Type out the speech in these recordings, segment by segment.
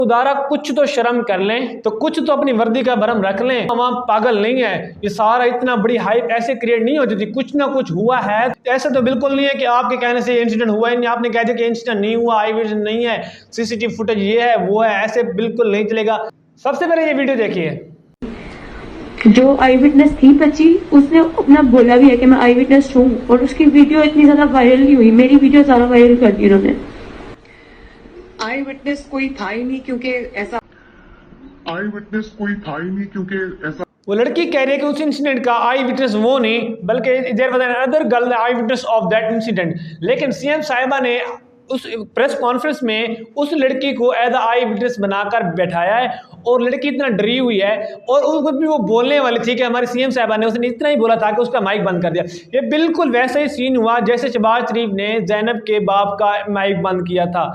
खुदारा कुछ तो शर्म कर लें, तो कुछ तो अपनी वर्दी का भरम रख लें। हम पागल नहीं है, ये सारा इतना बड़ी हाइप ऐसे क्रिएट नहीं होती थी, कुछ ना कुछ हुआ है। ऐसा तो बिल्कुल नहीं है कि आपके कहने से इंसिडेंट हुआ ही नहीं, आपने कह दिया कि इंसिडेंट नहीं हुआ, आई विटनेस नहीं है, सीसीटीवी फुटेज ये है वो है, ऐसे बिल्कुल नहीं चलेगा। सबसे पहले ये वीडियो देखिए। जो आई विटनेस थी बच्ची, उसने अपना बोला भी है कि मैं आई विटनेस हूँ, और उसकी वीडियो इतनी ज्यादा वायरल नहीं हुई, मेरी वीडियो ज्यादा वायरल कर दी उन्होंने। आई विटनेस कोई था ही नहीं क्योंकि ऐसा वो लड़की कह रही है कि उस इंसिडेंट का आई विटनेस वो नहीं, बल्कि there was another girl eyewitness of that incident. लेकिन सीएम साहिबा ने उस प्रेस कॉन्फ्रेंस में उस लड़की को एज आई विटनेस बनाकर बैठाया है, और लड़की इतना डरी हुई है, और उसको भी वो बोलने वाली थी कि हमारे सीएम साहिबा ने उसने इतना ही बोला था कि उसका माइक बंद कर दिया। ये बिल्कुल वैसा ही सीन हुआ जैसे शहबाज शरीफ ने ज़ैनब के बाप का माइक बंद किया था।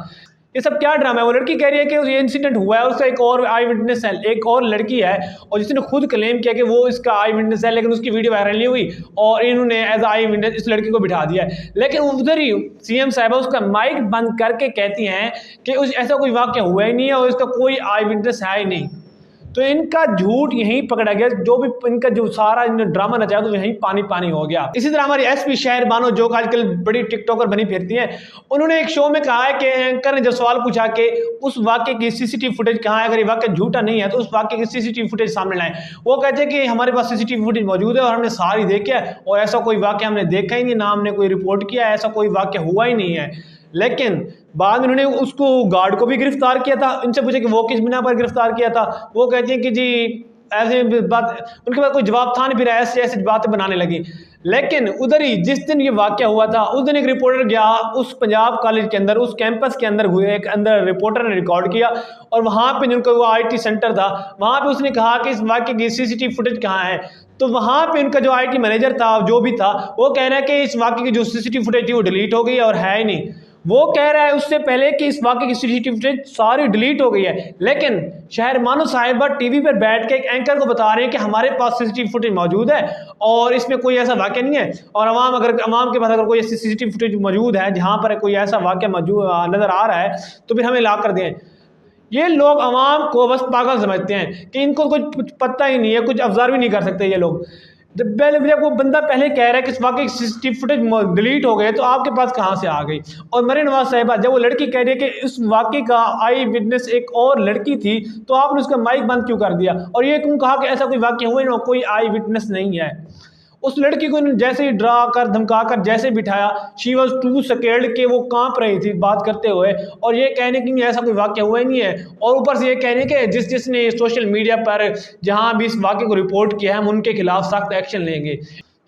ये सब क्या ड्रामा है? वो लड़की कह रही है कि ये इंसिडेंट हुआ है, उसका एक और आई विटनेस है, एक और लड़की है, और जिसने खुद क्लेम किया कि वो इसका आई विटनेस है, लेकिन उसकी वीडियो वायरल नहीं हुई, और इन्होंने एज आई विटनेस इस लड़की को बिठा दिया है। लेकिन उधर ही सीएम साहिबा उसका माइक बंद करके कहती हैं कि ऐसा कोई वाक्य हुआ ही नहीं है और इसका कोई आई विटनेस है ही नहीं। तो इनका झूठ यहीं पकड़ा गया, जो भी इनका जो सारा ड्रामा नचाया तो यहीं पानी पानी हो गया। इसी तरह हमारी एसपी शहर बानो, जो आजकल बड़ी टिकटॉकर बनी फिरती हैं, उन्होंने एक शो में कहा है कि एंकर ने जब सवाल पूछा कि उस वाक्य की सीसीटीवी फुटेज कहाँ है, अगर ये वाक्य झूठा नहीं है तो उस वाक्य की सीसीटीवी फुटेज सामने लाएं। वो कहते हैं कि हमारे पास सीसीटीवी फुटेज मौजूद है और हमने सारी देखी है, और ऐसा कोई वाक्य हमने देखा ही नहीं, ना हमने कोई रिपोर्ट किया, ऐसा कोई वाक्य हुआ ही नहीं है। लेकिन बाद में उन्होंने उसको गार्ड को भी गिरफ्तार किया था। इनसे पूछे कि वो किस बिना पर गिरफ्तार किया था, वो कहते हैं कि जी ऐसे बात, उनके पास कोई जवाब था नहीं, फिर ऐसे ऐसी बातें बनाने लगी। लेकिन उधर ही जिस दिन ये वाक्य हुआ था, उस दिन एक रिपोर्टर गया उस पंजाब कॉलेज के अंदर, उस कैंपस के अंदर हुए, एक अंदर रिपोर्टर ने रिकॉर्ड किया, और वहाँ पे जिनका वो आईटी सेंटर था, वहाँ पे उसने कहा कि इस वाक्य की सीसीटीवी फुटेज कहाँ है। तो वहाँ पे उनका जो आईटी मैनेजर था, जो भी था, वो कह रहा है कि इस वाक्य की जो सीसीटीवी फुटेज थी वो डिलीट हो गई और है ही नहीं। वो कह रहा है उससे पहले कि इस वाक़े की सीसीटीवी फुटेज सारी डिलीट हो गई है। लेकिन शहर मानो साहिबा टीवी पर बैठ के एक एंकर को बता रहे हैं कि हमारे पास सीसीटीवी फुटेज मौजूद है और इसमें कोई ऐसा वाक़या नहीं है, और अवाम के पास अगर कोई ऐसी सीसीटीवी फुटेज मौजूद है जहाँ पर कोई ऐसा वाक़या मौजूद नज़र आ रहा है तो फिर हमें ला कर दें। ये लोग अवाम को बस पागल समझते हैं कि इनको कुछ पता ही नहीं है, कुछ ऑब्जर्व ही नहीं कर सकते ये लोग। जब वो बंदा पहले कह रहा है कि इस वाकई सीसीटीवी फुटेज डिलीट हो गए तो आपके पास कहाँ से आ गई? और मरीन नवाज साहिबा, जब वो लड़की कह रही है कि इस वाकई का आई विटनेस एक और लड़की थी, तो आपने उसका माइक बंद क्यों कर दिया? और ये क्यों कहा कि ऐसा कोई वाकया हुआ ना, कोई आई विटनेस नहीं है? उस लड़की को जैसे ही डरा कर धमका कर जैसे बिठाया, शी वॉज टू स्कैर्ड के वो कांप रही थी बात करते हुए, और ये कहने की ऐसा कोई वाक्य हुआ ही नहीं है। और ऊपर से ये कहने के जिसने सोशल मीडिया पर जहां भी इस वाक्य को रिपोर्ट किया है हम उनके खिलाफ सख्त एक्शन लेंगे।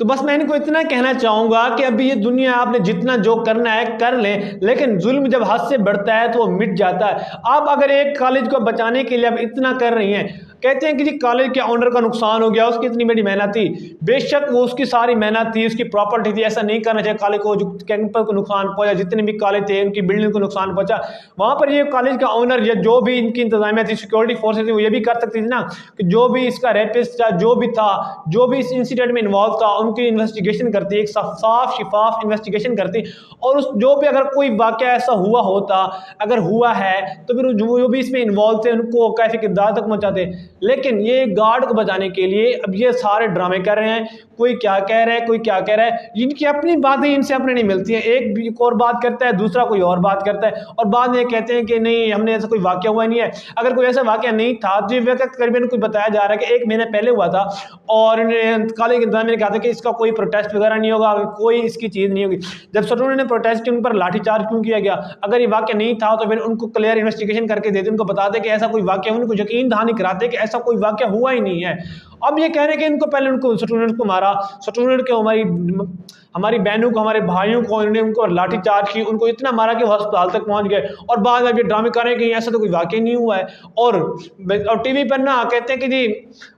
तो बस मैं इनको इतना कहना चाहूँगा कि अभी ये दुनिया आपने जितना जो करना है कर लें, लेकिन जुल्म जब हद से बढ़ता है तो वो मिट जाता है। आप अगर एक कॉलेज को बचाने के लिए अब इतना कर रही हैं, कहते हैं कि जी कॉलेज के ऑनर का नुकसान हो गया, उसकी इतनी बड़ी मेहनत थी, बेशक वो उसकी सारी मेहनत थी, उसकी प्रॉपर्टी थी, ऐसा नहीं करना चाहिए कॉलेज को, जो कैंपस को नुकसान पहुंचा, जितने भी कॉलेज थे उनकी बिल्डिंग को नुकसान पहुंचा, वहाँ पर ये कॉलेज का ऑनर या जो भी इनकी इंतजामिया थी, सिक्योरिटी फोर्सेज थी, वो ये भी कर सकती थी ना कि जो भी इसका रेपिस्ट था, जो भी था, जो भी इस इंसिडेंट में इन्वॉल्व था, उनकी इन्वेस्टिगेशन करती, एक साफ शिफाफ इन्वेस्टिगेशन करती, और उस जो भी अगर कोई वाकया ऐसा हुआ होता, अगर हुआ है तो फिर जो भी इसमें इन्वॉल्व थे उनको कैफे की दाद तक पहुँचाते। लेकिन ये गार्ड को बचाने के लिए अब ये सारे ड्रामे कर रहे हैं, कोई क्या कह रहा है, कोई क्या कह रहा है, इनकी अपनी बातें इनसे अपने नहीं मिलती हैं। एक और बात करता है, दूसरा कोई और बात करता है, और बाद में कहते हैं कि नहीं हमने ऐसा कोई वाकया हुआ नहीं है। अगर कोई ऐसा वाकया नहीं था तो ये करीबन कोई बताया जा रहा है कि 1 महीने पहले हुआ था, और कॉलेज के इंतजामिया ने कहा था कि इसका कोई प्रोटेस्ट वगैरह नहीं होगा, कोई इसकी चीज़ नहीं होगी। जब स्टूडेंट ने प्रोटेस्ट किया, उन पर लाठीचार्ज क्यों किया गया? अगर ये वाकया नहीं था तो फिर उनको क्लियर इन्वेस्टिगेशन करके देते, उनको बताते कि ऐसा कोई वाकया, उनको यकीन दहानी कराते कि ऐसा कोई वाकया हुआ ही नहीं है। अब ये कह रहे हैं कि इनको पहले उनको स्टूडेंट को मारा, स्टूडेंट को हमारी बहनों को, हमारे भाइयों को इन्होंने उनको लाठीचार्ज की, उनको इतना मारा कि वो अस्पताल तक पहुंच गए, और बाद में ये ड्रामे कर रहे हैं कि ऐसा तो कोई वाकई नहीं हुआ है। और टीवी पर ना कहते हैं कि जी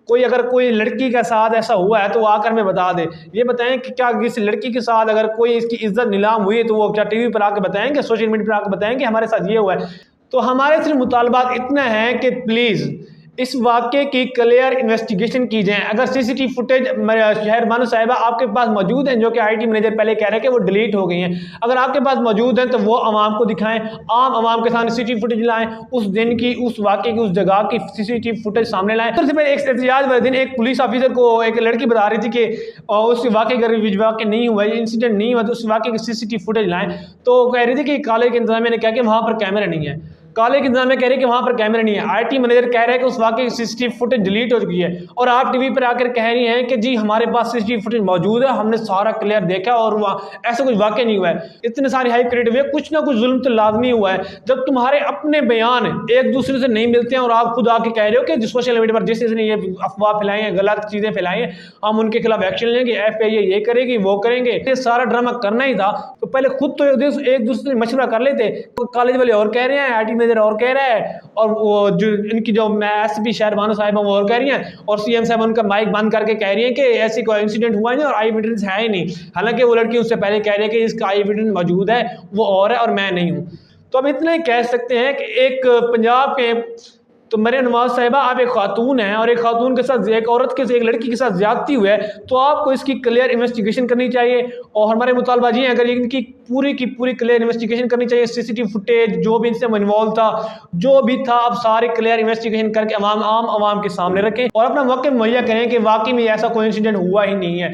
कोई अगर कोई लड़की के साथ ऐसा हुआ है तो आकर में बता दे। ये बताएं कि क्या इस लड़की के साथ अगर कोई इसकी इज्जत नीलाम हुई है तो वो क्या टीवी पर आकर बताएंगे, सोशल मीडिया पर आकर बताएंगे हमारे साथ ये हुआ है? तो हमारे सिर्फ मुतालबात इतना है कि प्लीज़ इस वाक़े की क्लियर इन्वेस्टिगेशन की जाए। अगर सीसीटीवी फुटेज शहर बानो साहिबा आपके पास मौजूद हैं, जो कि आईटी मैनेजर पहले कह रहे हैं कि वो डिलीट हो गई हैं, अगर आपके पास मौजूद हैं तो वो आवाम को दिखाएं, आम आवाम के सामने सीसीटीवी फुटेज लाएं, उस दिन की, उस वाक़े की, उस जगह की सीसीटीवी फुटेज सामने लाएं। सबसे पहले एक एहतजाज वाले दिन एक पुलिस ऑफिसर को एक लड़की बता रही थी कि उस वाक़े का वाक़े नहीं हुआ, इंसिडेंट नहीं हुआ, तो उस वाक़े की सीसीटीवी फुटेज लाएं। तो कह रही थी कि कॉलेज के इंतजामिया ने कहा कि वहाँ पर कैमरा नहीं है, कॉलेज के इंतजामिया कह रहे हैं कि वहाँ पर कैमरा नहीं है, आईटी मैनेजर कह रहे हैं कि उस वाक़े की सीसीटीवी फुटेज डिलीट हो चुकी है, और आप टीवी पर आकर कह रही हैं कि जी हमारे पास सीसीटीवी फुटेज मौजूद है, हमने सारा क्लियर देखा और वहाँ ऐसा कुछ वाक़ई नहीं हुआ है। इतने सारे हाइप क्रिएट हुए, कुछ ना कुछ जुल्म तो लाजमी हुआ है। जब तुम्हारे अपने बयान एक दूसरे से नहीं मिलते हैं और आप खुद आके कह रहे हो कि सोशल मीडिया पर जिस ने ये अफवाह फैलाई है, गलत चीज़ें फैलाई हैं, हम उनके खिलाफ एक्शन लेंगे, FIA ये करेगी, वो करेंगे, ये सारा ड्रामा करना ही था तो पहले खुद तो एक दूसरे से मशवरा कर लेते। तो कॉलेज वाले और कह रहे हैं, आईटी मैनेजर और कह रहा है, और वो जो इनकी जो SP शहर बानो साहिबा वो और कह रही हैं, और CM साहब उनका माइक बंद करके कह रही हैं कि ऐसी कोई इंसिडेंट हुआ नहीं और आई विटनेस है ही नहीं। हालांकि वो लड़की उससे पहले कह रही है कि इसका आई विटनेस मौजूद है, वो और है और मैं नहीं हूँ। तो अब इतना ही कह सकते हैं कि एक पंजाब के तो मरियम नवाज साहिबा आप एक खातून हैं और एक खातून के साथ, एक औरत के, एक लड़की के साथ ज्यादती हुई है, तो आपको इसकी क्लियर इन्वेस्टिगेशन करनी चाहिए। और हमारे मुतालबा ये है, अगर इनकी पूरी की पूरी क्लियर इन्वेस्टिगेशन करनी चाहिए, सीसीटीवी फुटेज जो भी इनसे इन्वॉल्व था, जो भी था, आप सारी क्लियर इन्वेस्टिगेशन करके आम आवाम के सामने रखें और अपना मौके मुहैया करें कि वाकई में ऐसा कोई इंसिडेंट हुआ ही नहीं है।